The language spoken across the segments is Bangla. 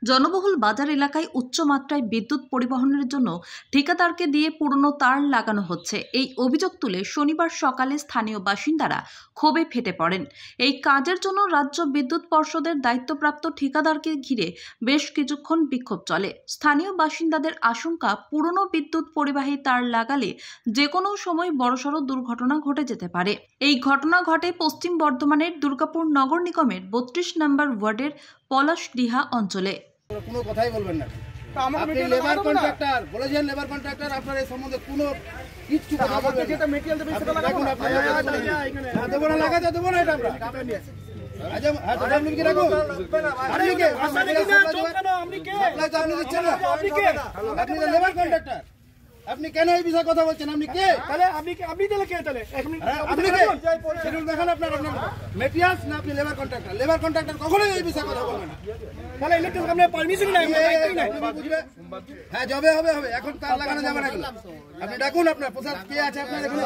জনবহুল বাজার এলাকায় উচ্চ মাত্রায় বিদ্যুৎ পরিবহনের জন্য ঠিকাদারকে দিয়ে পুরনো তার লাগানো হচ্ছে। এই অভিযোগ তুলে শনিবার সকালে স্থানীয় বাসিন্দারা ক্ষোভে ফেটে পড়েন। এই কাজের জন্য রাজ্য বিদ্যুৎ পর্ষদের দায়িত্বপ্রাপ্ত ঠিকাদারকে ঘিরে বেশ কিছুক্ষণ বিক্ষোভ চলে। স্থানীয় বাসিন্দাদের আশঙ্কা, পুরনো বিদ্যুৎ পরিবাহী তার লাগালে যে কোনো সময় বড়সড় দুর্ঘটনা ঘটে যেতে পারে। এই ঘটনা ঘটে পশ্চিম বর্ধমানের দুর্গাপুর নগর নিগমের 32 নম্বর ওয়ার্ডের পলাশডিহা অঞ্চলে। কোনো কথাই বলবেন না। আপনি লেবার কন্ট্রাক্টর বলেছেন, লেবার কন্ট্রাক্টর, আপনার এই সম্বন্ধে কোনো কিচ্ছু কথা বলবেন না। যেটা মেটেরিয়াল দেবে সেটা লাগাবো না। আপনি দেবো না, লাগাতে দেবো না। এটা আমরা আজ আপনি কি রাখো? আপনি কে? আপনি কে? আপনি দিচ্ছেন না। আপনি লেবার কন্ট্রাক্টর, আপনি কেন এই বিষয়ে কথা বলছেন? আপনি কে? তাহলে আপনি তাহলে কে? তাহলে আপনি কে? শিডিউল দেখান আপনার মেটেরিয়ালস না, আপনি লেবার কন্ট্রাক্টর। লেবার কন্ট্রাক্টর কখনোই এই বিষয়ে কথা বলবেন না। তাহলে ইলেকট্রিক আপনার পারমিশন নাই, বুঝবে? হ্যাঁ, যাবে হবে হবে। এখন তার লাগানো যাবে না। আপনি ডাকুন, আপনার প্রসাদ কে আছে আপনার এখানে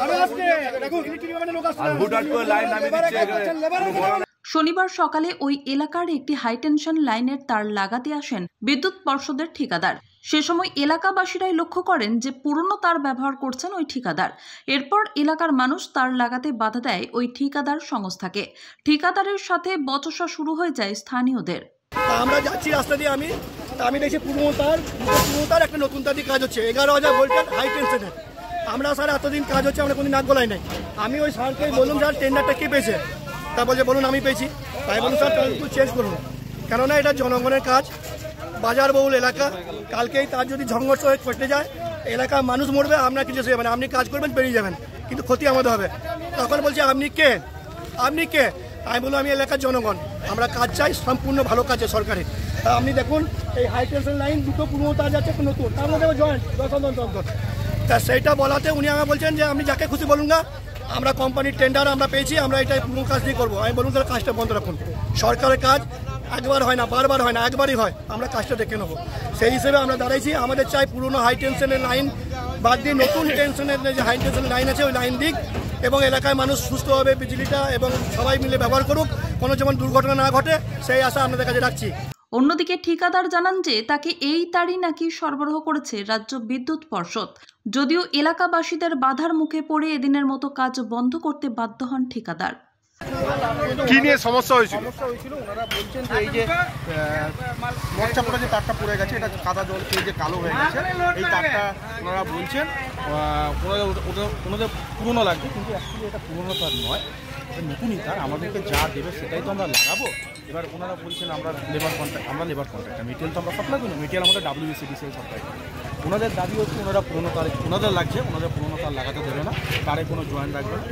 ডাকুন। ইলেকট্রিক মানে লোক আসছে, হুটহাট করে লাইন নামিয়ে দিচ্ছে। শনিবার সকালে ওই এলাকার একটি হাইটেনশন লাইনের তার লাগাতে আসেন বিদ্যুৎ পর্ষদের ঠিকাদার। সে সময় এলাকাবাসীরাই লক্ষ্য করেন যে পুরনো তার ব্যবহার করছেন ওই ঠিকাদার। এরপর এলাকার মানুষ তার লাগাতে বাধা দেয় ওই ঠিকাদার সংস্থাকে। ঠিকাদারের সাথে বচসা শুরু হয়ে যায় স্থানীয়দের। আমরা যাচ্ছি রাস্তা দিয়ে, আমি দেখছি পুরনো তার একটা নতুন তার দিয়ে কাজ হচ্ছে, 11,000 ভোল্টের হাই টেনশনের। আমরা স্যার এতদিন কাজ হচ্ছে, আমরা কোনো নাক গলাই নাই। আমি ওই স্যারকে বললাম, স্যার টেন্ডারটা কে পেয়েছে? তা বলছে বলুন আমি পেয়েছি। তাই বলুন স্যার একটু চেঞ্জ করুন, কেননা এটা জনগণের কাজ, বাজার বহুল এলাকা। কালকেই তার যদি ঝঙ্গর্ষ হয়ে কেটে যায়, এলাকার মানুষ মরবে, আপনার কিছু যাবে না। আপনি কাজ করবেন, বেরিয়ে যাবেন, কিন্তু ক্ষতি আমাদের হবে। তখন বলছে আপনি কে? আপনি কে? আমি বললাম আমি এলাকার জনগণ, আমরা কাজ চাই সম্পূর্ণ ভালো কাজে সরকারের। আপনি দেখুন এই হাই টেনশন লাইন দুটো পুরনো তার যাচ্ছে, একটা নতুন, তার মধ্যে জয়েন্ট 10 তা সেইটা বলাতে উনি আমাকে বলছেন যে আপনি যাকে খুশি বলুন না, আমরা কোম্পানির টেন্ডার আমরা পেয়েছি, আমরা এটাই পুরো কাজ দিয়ে করবো। আমি বলুন তাহলে কাজটা বন্ধ রাখুন। সরকারের কাজ একবার হয় না, বারবার হয় না, একবারই হয়, আমরা কাজটা দেখে নেবো। সেই হিসেবে আমরা দাঁড়াইছি। আমাদের চাই পুরনো হাই টেনশনের লাইন বাদ দিয়ে নতুন টেনশনের যে হাই টেনশনের লাইন আছে ওই লাইন দিক, এবং এলাকায় মানুষ সুস্থভাবে বিজলিটা এবং সবাই মিলে ব্যবহার করুক, কোনো যেমন দুর্ঘটনা না ঘটে, সেই আশা আপনাদের কাছে রাখছি। অন্যদিকে ঠিকাদার জানান যে তাকে এই তারই নাকি সরবরাহ করেছে রাজ্য বিদ্যুৎ পর্ষদ। যদিও এলাকাবাসীদের বাধার মুখে পড়ে এদিনের মতো কাজ বন্ধ করতে বাধ্য হন ঠিকাদার। কি নিয়ে সমস্যা হয়েছিল? ওনারা বলছেন যে এই যে মরচাপড়া যে তারটা পড়ে গেছে, এটা কাদা জল খেয়ে যে কালো হয়ে গেছে, এই তারটা ওনারা বলছেন ওনাদের পুরনো লাগছে, কিন্তু অ্যাকচুয়ালি এটা পুরনো তার নয়, নতুনই তার। আমাদেরকে যা দেবে সেটাই তো আমরা লাগাবো। এবার ওনারা বলছেন আমরা লেবার কন্ট্রাক্টর, মেটেরিয়াল তো আমরা সাপ্লাই করি না, মেটেরিয়াল আমাদের WBCDCL সাপ্লাই করি। ওনাদের দাবি হচ্ছে ওনারা পুরনো তার ওনাদের লাগছে, ওনাদের পুরনো তার লাগাতে দেবে না, তারে কোনো জয়েন্ট রাখবে না।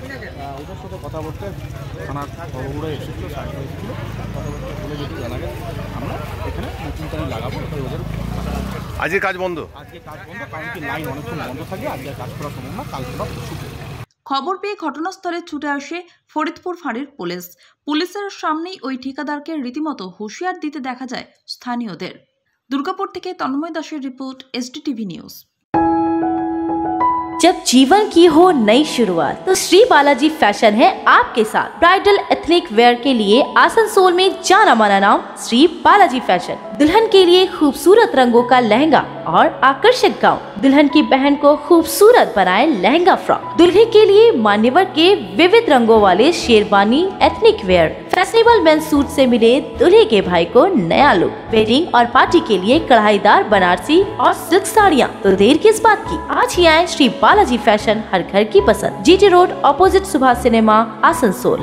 ওদের সাথে কথা বলতে থানার খবরে এসেছিল, সাহায্য এসেছিলো, কথা বলতে বলে যেটি জানা গেছে আমরা এখানে নতুন তারই লাগাবো। ওদের আজকে কাজ বন্ধ, কারণ কি লাইন অনেকক্ষণ বন্ধ থাকে, আজকে কাজ করা সম্ভব না, কালকে ছুটি। খবর পেয়ে ঘটনাস্থলে ছুটে আসে ফরিদপুর ফাঁড়ির পুলিশ। পুলিশের সামনেই ওই ঠিকাদারকে রীতিমতো হুঁশিয়ার দিতে দেখা যায় স্থানীয়দের। দুর্গাপুর থেকে তন্ময় দাসের রিपोर्ट, SDTV নিউজ। जब जीवन की हो नई शुरुआत तो श्री बालाजी फैशन है आपके साथ। ब्राइडल एथनिक वेयर के लिए आसनसोल में जाना माना नाम श्री बालाजी फैशन। दुल्हन के लिए खूबसूरत रंगों का लहंगा और आकर्षक गाउन, दुल्हन की बहन को खूबसूरत बनाए लहंगा फ्रॉक, दुल्हे के लिए मान्यवर के विविध रंगों वाले sherwani ethnic wear, fashionable men's suit से मिले दूल्हे के भाई को नया लुक, वेडिंग और पार्टी के लिए कढ़ाईदार बनारसी और सिल्क साड़ियाँ। तो देर किस बात की, आज ही आए श्री बालाजी फैशन, हर घर की पसंद। GT road, opposite Subhash cinema, Asansol.